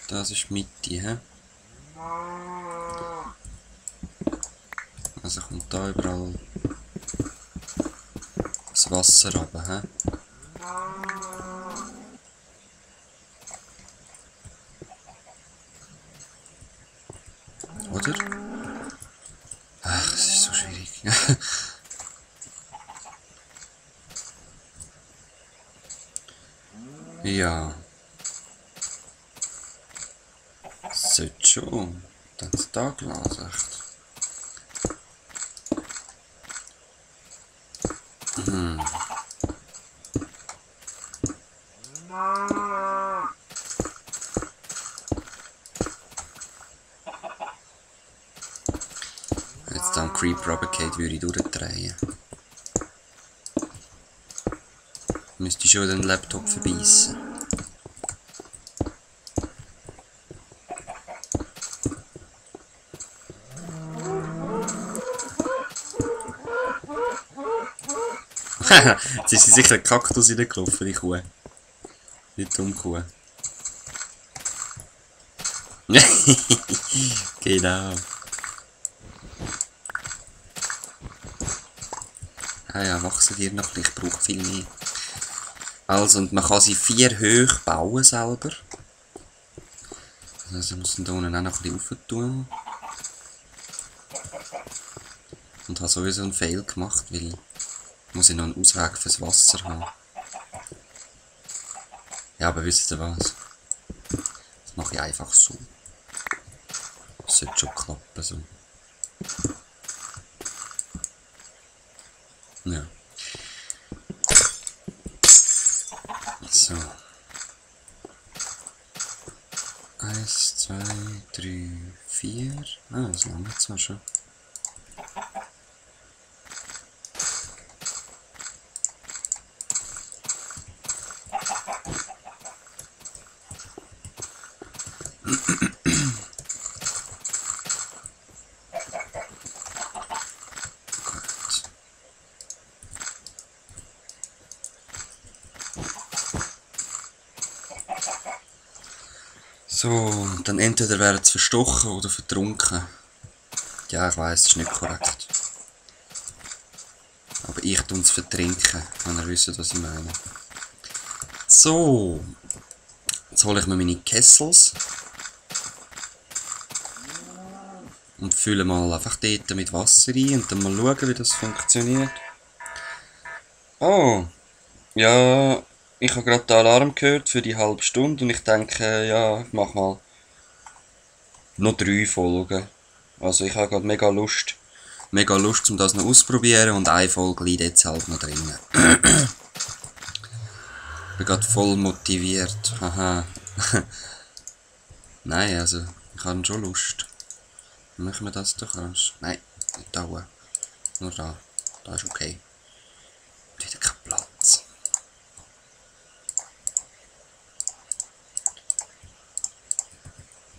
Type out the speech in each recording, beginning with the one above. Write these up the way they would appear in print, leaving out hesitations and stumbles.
Das ist die Mitte, hä? Also kommt da überall das Wasser runter, hä? Oder? Ach, es ist so schwierig. Ja. Sollte schon. Dann ist da Glas, echt. Jetzt am Creeper runtergeht, würde ich durchdrehen. Müsste schon den Laptop verbeissen. Jetzt ist sie sicher ein Kaktus reingelaufen, die Kuh. Die dumme Kuh. Genau. Ah ja, wachsen dir noch, ich brauche viel mehr. Also, und man kann sie 4 hoch bauen selber. Also muss man da unten auch noch ein bisschen rauf tun. Und habe sowieso einen Fail gemacht, weil muss ich noch einen Ausweg fürs Wasser haben. Ja, aber wisst ihr was? Das mache ich einfach so. Das sollte schon klappen, so. Ja. So. 1, 2, 3, 4. Ah, das lange jetzt auch schon. So, dann entweder werden sie verstochen oder vertrunken. Ja, ich weiss, das ist nicht korrekt. Aber ich tue es vertrinken, wenn ihr wisst, was ich meine. So, jetzt hole ich mir meine Kessels. Und fülle mal einfach dort mit Wasser ein und dann mal schauen, wie das funktioniert. Oh, ja, ich habe gerade den Alarm gehört für die halbe Stunde und ich denke, ja, ich mache mal noch 3 Folgen. Also ich habe gerade mega Lust, um das noch auszuprobieren und eine Folge liegt jetzt halt noch drin. Ich bin gerade voll motiviert. Haha. Nein, also, ich habe schon Lust. Machen wir das doch aus? Nein, nicht da. Nur da. Da ist okay. Wieder kein Platz.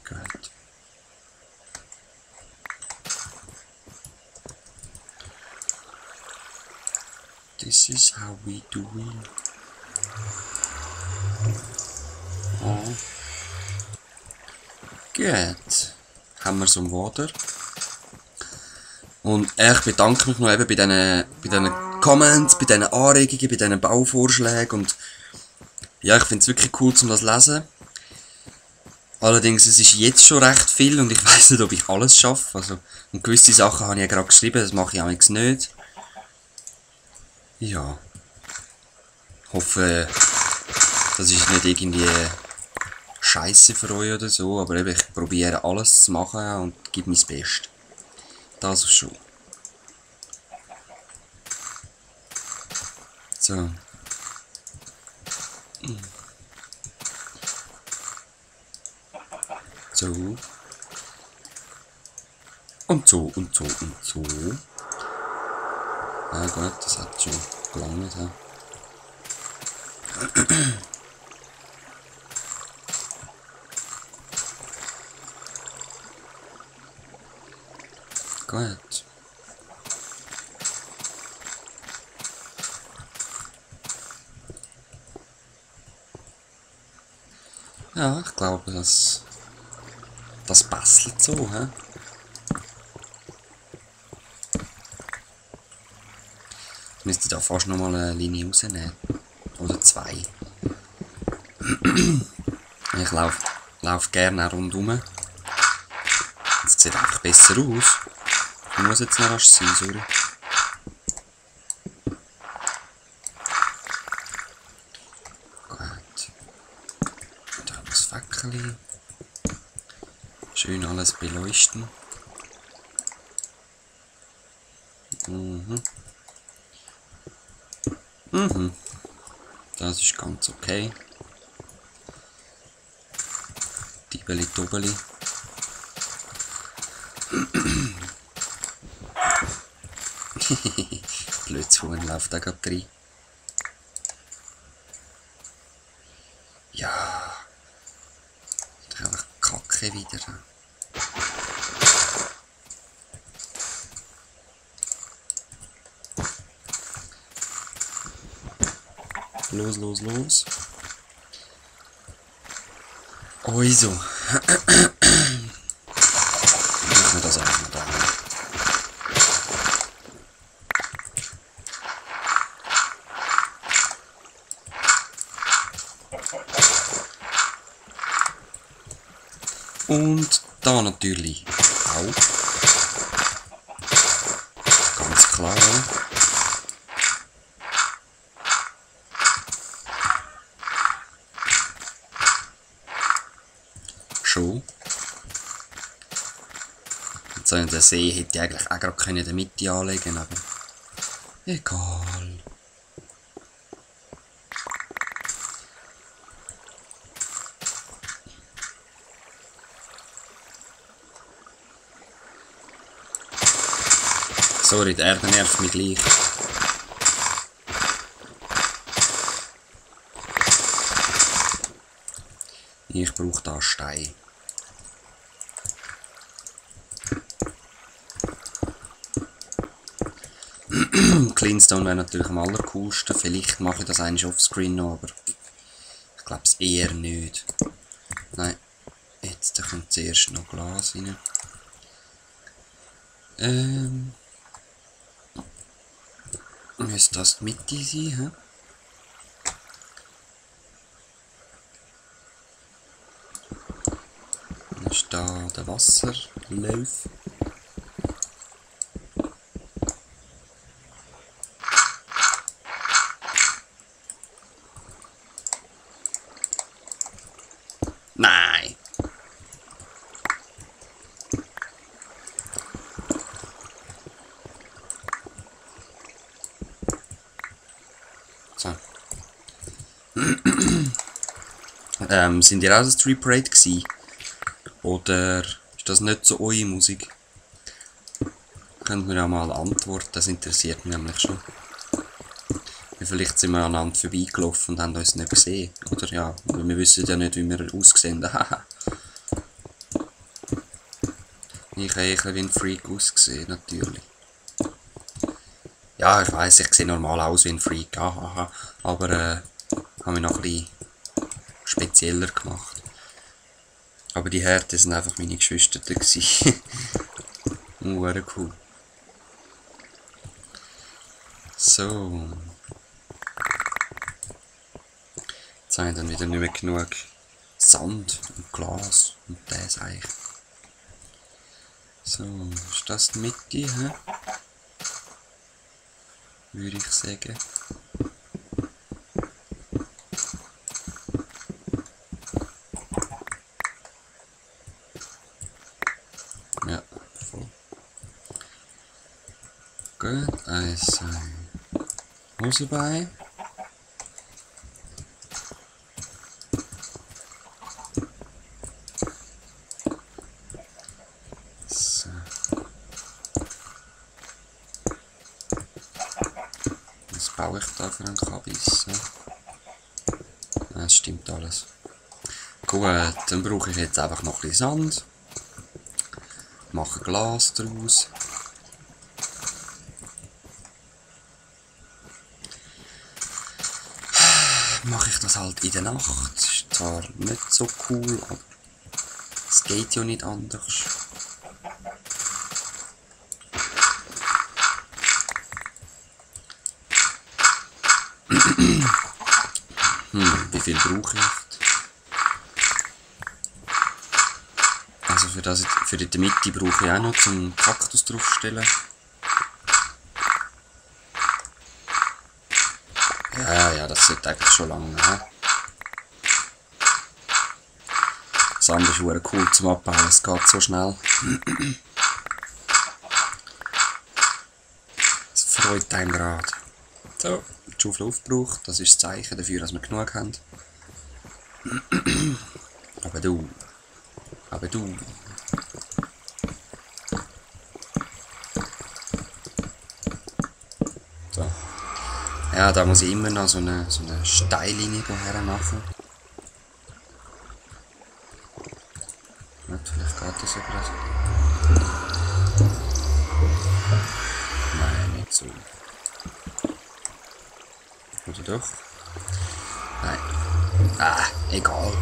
Gut. This is how we do it. Oh. Gut. Haben wir so Water. Und ich bedanke mich noch eben bei diesen Comments, bei diesen Anregungen, bei diesen Bauvorschlägen. Und ja, ich finde es wirklich cool, um das zu lesen. Allerdings, es ist jetzt schon recht viel und ich weiß nicht, ob ich alles schaffe. Also, und gewisse Sachen habe ich ja gerade geschrieben, das mache ich auch nicht. Ja. Ich hoffe, das ist nicht irgendwie Scheiße für euch oder so, aber eben, ich probiere alles zu machen und gebe mein Bestes. Das schon. So. So. Und so und so und so. Ja gut, das hat schon gelangt. Ja. Gut. Ja, ich glaube, das Das passelt so, hä? Ich müsste da fast noch mal eine Linie rausnehmen. Oder zwei. Ich lauf gerne auch rundherum. Es sieht einfach besser aus. Ich muss jetzt noch rasch sein, sorry. Gut. Da das Fackel. Schön alles beleuchten. Das ist ganz okay. Dibeli Dobeli. Blödes Huhn läuft da gerade rein. Ja. Das ist einfach Kacke wieder. Los, los, los. Also. Machen wir das auch mal da. Und da natürlich auch. Ganz klar. Schon. Und so einen See hätte ich eigentlich auch gerade in der Mitte anlegen können, aber egal. Sorry, die Erde nervt mich gleich. Ich brauche da Stein. Cleanstone wäre natürlich am allercoolsten. Vielleicht mache ich das eigentlich offscreen noch, aber ich glaube es eher nicht. Nein, jetzt kommt zuerst noch Glas rein. Müsste das die Mitte sein, hä? Dann ist da der Wasserlauf. Nein! So. Sind ihr auch das Street Parade gewesen? Oder ist das nicht so eure Musik? Könnt mir ja mal antworten, das interessiert mich nämlich schon. Vielleicht sind wir aneinander vorbeigelaufen und haben uns nicht gesehen. Oder ja, wir wissen ja nicht, wie wir aussehen. Ich habe ein bisschen wie ein Freak ausgesehen, natürlich. Ja, ich weiss, ich sehe normal aus wie ein Freak. Aber habe mich noch ein bisschen spezieller gemacht. Aber die Härte sind einfach meine Geschwister gewesen. Cool. So. Jetzt haben wir dann wieder nicht mehr genug Sand und Glas und das eigentlich. So, ist das die Mitte, hä? Würde ich sagen. Ja, voll. Gut, also Hose bei. So. Was baue ich da für einen Kabis? Das stimmt alles. Gut, dann brauche ich jetzt einfach noch ein bisschen Sand. Mache Glas daraus. Mache ich das halt in der Nacht. Ist zwar nicht so cool, aber Es geht ja nicht anders. Wie viel brauche ich? Also für die Mitte brauche ich auch noch zum Kaktus draufstellen. Ja, das sollte eigentlich schon lange haben. Das andere ist verdammt cool zum Abbauen, es geht so schnell. Es freut einen gerade. So, die Schaufel aufgebraucht, das ist das Zeichen dafür, dass wir genug haben. Aber du. So. Ja, da muss ich immer noch so eine Steillinie her machen. Vielleicht geht das ja gerade. Nein, nicht so. Oder doch? Nein. Egal.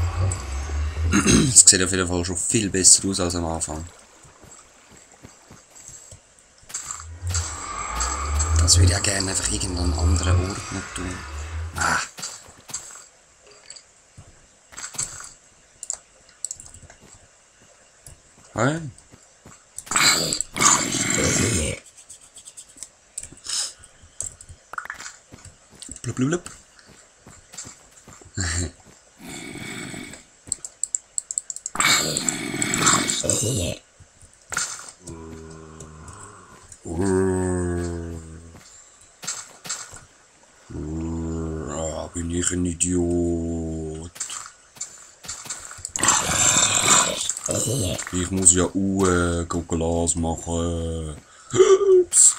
Es sieht auf jeden Fall schon viel besser aus als am Anfang. Das würde ich ja gerne einfach irgendeinen anderen Ort noch tun. Hey. Blub, blub, blub. Bin ich ein Idiot. Ich muss ja Glas machen. Ups.